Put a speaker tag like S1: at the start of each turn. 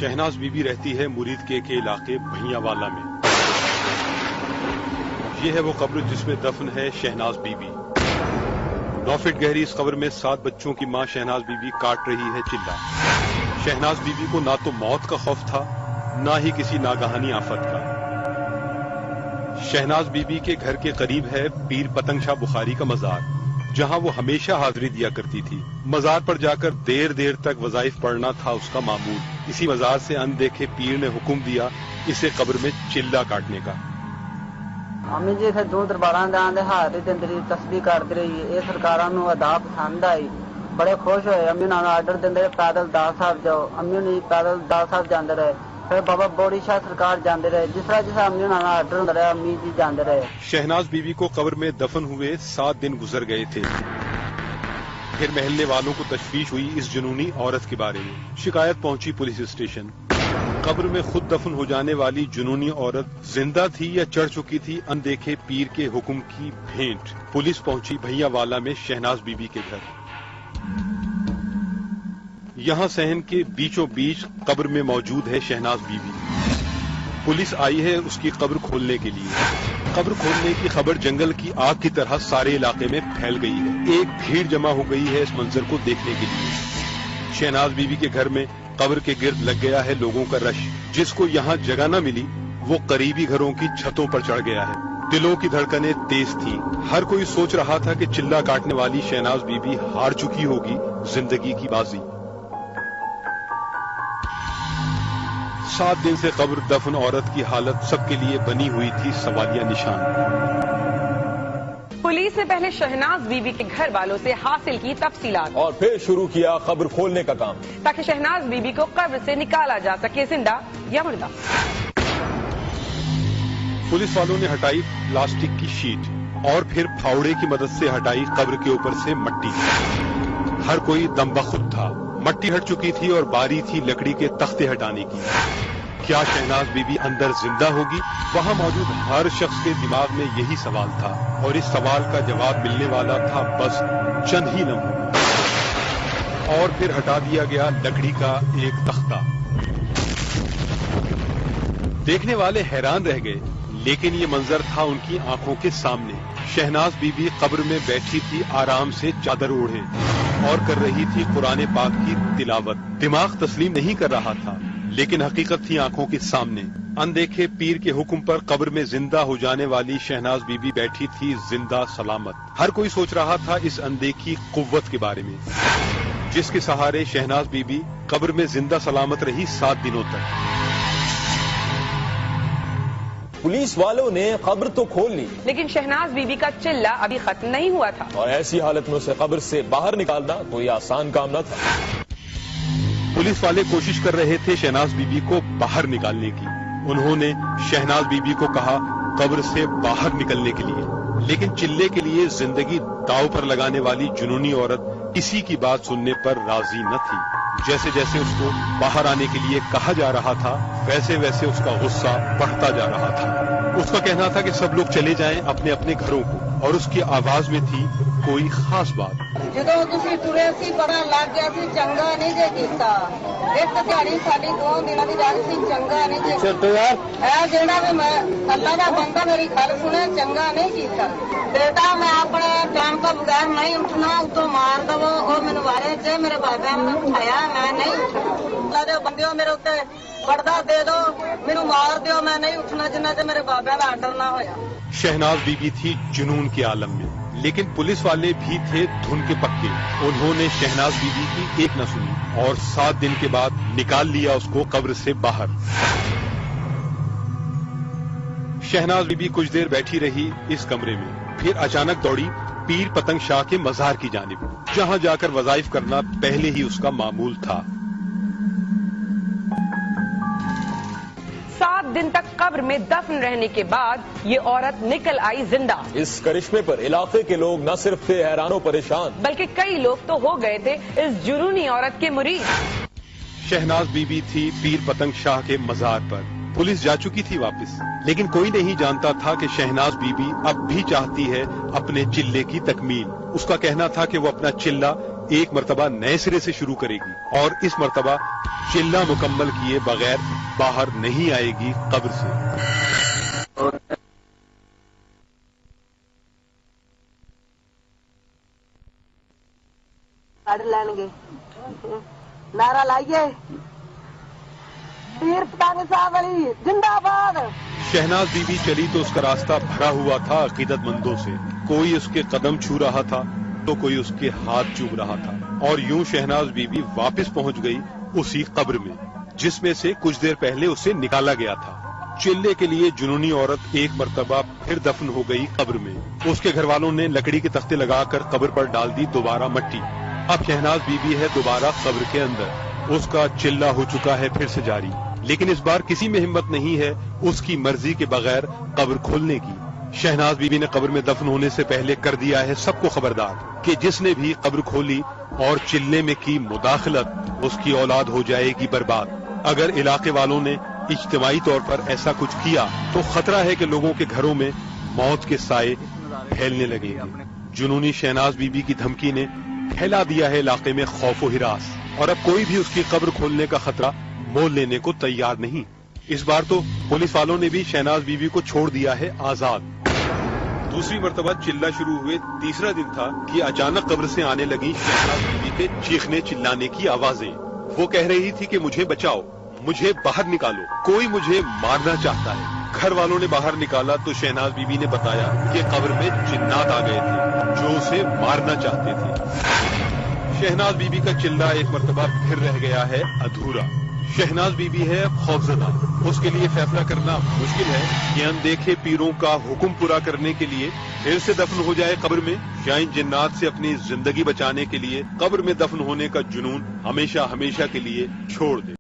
S1: शहनाज बीबी रहती है मुरीद के इलाके भैयावाला में। ये है वो कब्र जिसमें दफन है शहनाज बीबी। 9 फीट गहरी इस कब्र में 7 बच्चों की मां शहनाज बीबी काट रही है चिल्ला। शहनाज बीबी को ना तो मौत का खौफ था, ना ही किसी नागहानी आफत का। शहनाज बीबी के घर के करीब है पीर पतंग शाह बुखारी का मजार, जहां वो हमेशा हाजिरी दिया करती थी। मजार पर जाकर देर देर तक वज़ाइफ पढ़ना था उसका मामूल। इसी मजार से अनदेखे पीर ने हुक्म दिया इसे कब्र में चिल्ला काटने का।
S2: अम्मी जी इतने दूर दरबारां दे आंदे हाथ दे अंदर तस्बीह करदी रही। ये सरकारां नूं अदा पसंद आई, बड़े खुश होए। अम्मी नाल आर्डर दिंदे पैदल दाल साहब जाओ, अम्मी नहीं पैदल दाल साहब जांदे रहे। फिर बाबा बोड़ी शाह सरकार जांदे रहे, जिस तरह अम्मी नाल आर्डर हुंदा रहा अम्मी जी जांदे रहे।
S1: शहनाज बीबी को कब्र में दफन हुए 7 दिन गुजर गए थे। फिर महल्ले वालों को तशवीश हुई इस जुनूनी औरत के बारे में। शिकायत पहुंची पुलिस स्टेशन। कब्र में खुद दफन हो जाने वाली जुनूनी औरत जिंदा थी या चढ़ चुकी थी अनदेखे पीर के हुक्म की भेंट। पुलिस पहुंची भैयावाला में शहनाज बीबी के घर। यहाँ सहन के बीचों बीच कब्र में मौजूद है शहनाज बीबी। पुलिस आई है उसकी कब्र खोलने के लिए। कब्र खोलने की खबर जंगल की आग की तरह सारे इलाके में फैल गई है। एक भीड़ जमा हो गई है इस मंजर को देखने के लिए। शहनाज बीबी के घर में कब्र के गिर्द लग गया है लोगों का रश। जिसको यहाँ जगह न मिली वो करीबी घरों की छतों पर चढ़ गया है। दिलों की धड़कनें तेज थी। हर कोई सोच रहा था कि चिल्ला काटने वाली शहनाज बीबी हार चुकी होगी जिंदगी की बाजी। 7 दिन से कब्र दफन औरत की हालत सबके लिए बनी हुई थी सवालिया निशान।
S3: पुलिस ने पहले शहनाज बीबी के घर वालों से हासिल की तफसीलात
S4: और फिर शुरू किया कब्र खोलने का काम,
S3: ताकि शहनाज बीबी को कब्र से निकाला जा सके, जिंदा या मुर्दा।
S1: पुलिस वालों ने हटाई प्लास्टिक की शीट और फिर फावड़े की मदद से हटाई कब्र के ऊपर से मट्टी। हर कोई दमबख्त था। मट्टी हट चुकी थी और बारी थी लकड़ी के तख्ते हटाने की। क्या शहनाज बीबी अंदर जिंदा होगी? वहां मौजूद हर शख्स के दिमाग में यही सवाल था और इस सवाल का जवाब मिलने वाला था बस चंद ही लम्हों में। और फिर हटा दिया गया लकड़ी का एक तख्ता। देखने वाले हैरान रह गए, लेकिन ये मंजर था उनकी आंखों के सामने। शहनाज बीबी कब्र में बैठी थी आराम से चादर ओढ़े और कर रही थी कुरान पाक की तिलावत। दिमाग तस्लीम नहीं कर रहा था, लेकिन हकीकत थी आंखों के सामने। अनदेखे पीर के हुक्म पर कब्र में जिंदा हो जाने वाली शहनाज बीबी बैठी थी जिंदा सलामत। हर कोई सोच रहा था इस अनदेखी कुव्वत के बारे में, जिसके सहारे शहनाज बीबी कब्र में जिंदा सलामत रही 7 दिनों तक।
S4: पुलिस वालों ने कब्र तो खोल ली,
S3: लेकिन शहनाज बीबी का चिल्ला अभी खत्म नहीं हुआ था।
S4: और ऐसी हालत में उसे कब्र से बाहर निकालना कोई आसान काम न था।
S1: पुलिस वाले कोशिश कर रहे थे शहनाज बीबी को बाहर निकालने की। उन्होंने शहनाज बीबी को कहा कब्र से बाहर निकलने के लिए, लेकिन चिल्ले के लिए जिंदगी दांव पर लगाने वाली जुनूनी औरत किसी की बात सुनने पर राजी न थी। जैसे जैसे उसको बाहर आने के लिए कहा जा रहा था, वैसे वैसे उसका गुस्सा बढ़ता जा रहा था। उसका कहना था कि सब लोग चले जाएं अपने अपने घरों को, और उसकी आवाज में थी कोई खास बात।
S5: ਜਦੋਂ ਤੁਸੀਂ ਤੁਰੇ ਸੀ ਪਤਾ ਲੱਗ ਗਿਆ ਸੀ ਚੰਗਾ ਨਹੀਂ ਜੇ ਕੀਤਾ। ਇੱਕ ਦਿਹਾੜੀ ਸਾਡੀ 2 ਦਿਨਾਂ ਦੀ ਰਾਤ ਸੀ ਚੰਗਾ ਨਹੀਂ ਜੇ ਕੀਤਾ। ਇਹ ਜਿਹੜਾ ਵੀ ਮੈਂ ਅੱਲਾ ਦਾ ਬੰਦਾ ਮੇਰੀ ਗੱਲ ਸੁਣੇ ਚੰਗਾ ਨਹੀਂ ਕੀਤਾ। ਬੇਟਾ ਮੈਂ ਆਪਣੇ ਟਾਈਮ ਤੋਂ ਬਗੈਰ ਨਹੀਂ ਉੱਠਣਾ, ਉਤੋਂ ਮਾਰ ਦਵੋ ਉਹ ਮੈਨੂੰ ਵਾਰੇ ਚ ਮੇਰੇ ਬਾਬਿਆਂ ਨੇ ਉਠਾਇਆ, ਮੈਂ ਨਹੀਂ ਉੱਠਣਾ। ਅੱਲਾ ਦੇ ਬੰਦਿਓ ਮੇਰੇ ਉੱਤੇ ਪਰਦਾ ਦੇ ਦਿਓ, ਮੈਨੂੰ ਮਾਰ ਦਿਓ, मैं नहीं उठना जिन्ना से मेरे बाबा का आर्डर ना होया।
S1: शहनाज बीबी थी जुनून के आलम में, लेकिन पुलिस वाले भी थे धुन के पक्के। उन्होंने शहनाज बीबी की एक न सुनी और 7 दिन के बाद निकाल लिया उसको कब्र से बाहर। शहनाज बीबी कुछ देर बैठी रही इस कमरे में, फिर अचानक दौड़ी पीर पतंग शाह के मजार की जानिब, जहां जाकर वज़ाइफ करना पहले ही उसका मामूल था।
S3: 7 दिन तक कब्र में दफन रहने के बाद ये औरत निकल आई जिंदा।
S4: इस करिश्मे पर इलाके के लोग न सिर्फ थे हैरानो परेशान,
S3: बल्कि कई लोग तो हो गए थे इस जुनूनी औरत के मुरीद।
S1: शहनाज बीबी थी पीर पतंग शाह के मजार पर। पुलिस जा चुकी थी वापस, लेकिन कोई नहीं जानता था कि शहनाज बीबी अब भी चाहती है अपने चिल्ले की तकमील। उसका कहना था कि वो अपना चिल्ला एक मर्तबा नए सिरे से शुरू करेगी और इस मर्तबा चिल्ला मुकम्मल किए बगैर बाहर नहीं आएगी कब्र से।
S5: लेंगे नारा लाइए पीर पतानी साहब अली जिंदाबाद।
S1: शहनाज बीबी चली तो उसका रास्ता भरा हुआ था अकीदतमंदों से। कोई उसके कदम छू रहा था तो कोई उसके हाथ चूम रहा था और यूं शहनाज बीबी वापस पहुंच गई उसी कब्र में जिसमें से कुछ देर पहले उसे निकाला गया था। चिल्ले के लिए जुनूनी औरत एक मर्तबा फिर दफन हो गई कब्र में। उसके घर वालों ने लकड़ी के तख्ते लगाकर कब्र पर डाल दी दोबारा मट्टी। अब शहनाज बीबी है दोबारा कब्र के अंदर। उसका चिल्ला हो चुका है फिर से जारी, लेकिन इस बार किसी में हिम्मत नहीं है उसकी मर्जी के बगैर कब्र खोलने की। शहनाज बीबी ने कब्र में दफन होने से पहले कर दिया है सबको खबरदार कि जिसने भी कब्र खोली और चिल्ले में की मुदाखलत उसकी औलाद हो जाएगी बर्बाद। अगर इलाके वालों ने इज्तिमाई तौर पर ऐसा कुछ किया तो खतरा है कि लोगों के घरों में मौत के साए फैलने लगेंगे। जुनूनी शहनाज बीबी की धमकी ने फैला दिया है इलाके में खौफ व हिरास और अब कोई भी उसकी कब्र खोलने का खतरा मोल लेने को तैयार नहीं। इस बार तो पुलिस वालों ने भी शहनाज बीबी को छोड़ दिया है आजाद। दूसरी मर्तबा चिल्ला शुरू हुए तीसरा दिन था कि अचानक कब्र से आने लगी शहनाज बीबी के चीखने चिल्लाने की आवाजें। वो कह रही थी कि मुझे बचाओ, मुझे बाहर निकालो, कोई मुझे मारना चाहता है। घर वालों ने बाहर निकाला तो शहनाज बीबी ने बताया कि कब्र में जिन्नात आ गए थे जो उसे मारना चाहते थे। शहनाज बीबी का चिल्ला एक मर्तबा फिर रह गया है अधूरा। शहनाज बीबी है खौफजदा, उसके लिए फैसला करना मुश्किल है कि अनदेखे पीरों का हुक्म पूरा करने के लिए फिर से दफन हो जाए कब्र में या इन जिन्नात से अपनी जिंदगी बचाने के लिए कब्र में दफन होने का जुनून हमेशा हमेशा के लिए छोड़ दे।